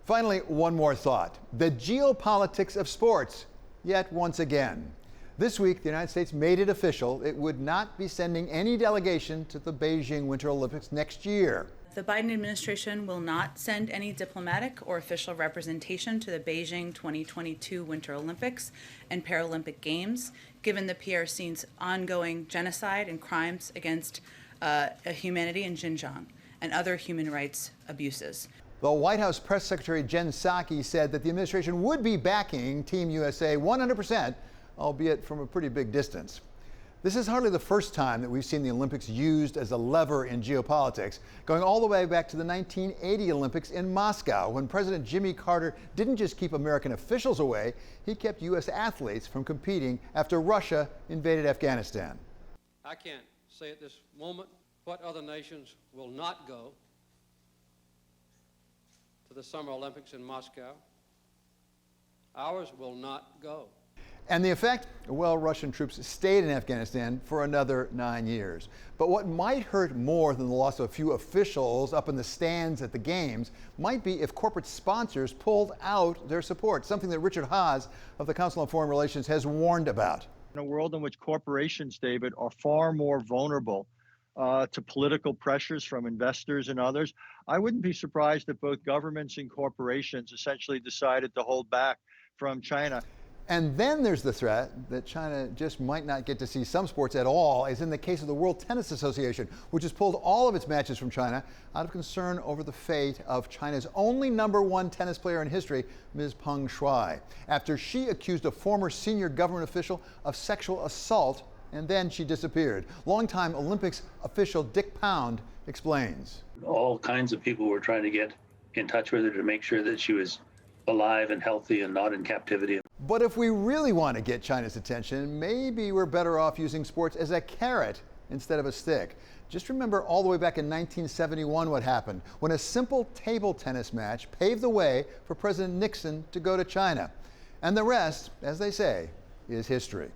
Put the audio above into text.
Finally, one more thought. The geopolitics of sports, yet once again. This week, the United States made it official it would not be sending any delegation to the Beijing Winter Olympics next year. The Biden administration will not send any diplomatic or official representation to the Beijing 2022 Winter Olympics and Paralympic Games, given the PRC's ongoing genocide and crimes against humanity in Xinjiang and other human rights abuses. The White House Press Secretary Jen Psaki said that the administration would be backing Team USA 100%, albeit from a pretty big distance. This is hardly the first time that we've seen the Olympics used as a lever in geopolitics, going all the way back to the 1980 Olympics in Moscow, when President Jimmy Carter didn't just keep American officials away, he kept U.S. athletes from competing after Russia invaded Afghanistan. I can't say at this moment what other nations will not go to the Summer Olympics in Moscow. Ours will not go. And the effect? Well, Russian troops stayed in Afghanistan for another 9 years. But what might hurt more than the loss of a few officials up in the stands at the games might be if corporate sponsors pulled out their support, something that Richard Haas of the Council on Foreign Relations has warned about. In a world in which corporations, David, are far more vulnerable to political pressures from investors and others, I wouldn't be surprised if both governments and corporations essentially decided to hold back from China. And then there's the threat that China just might not get to see some sports at all, as in the case of the World Tennis Association, which has pulled all of its matches from China out of concern over the fate of China's only #1 tennis player in history, Ms. Peng Shuai, after she accused a former senior government official of sexual assault, and then she disappeared. Longtime Olympics official Dick Pound explains. All kinds of people were trying to get in touch with her to make sure that she was alive and healthy and not in captivity. But if we really want to get China's attention, maybe we're better off using sports as a carrot instead of a stick. Just remember all the way back in 1971 what happened when a simple table tennis match paved the way for President Nixon to go to China. And the rest, as they say, is history.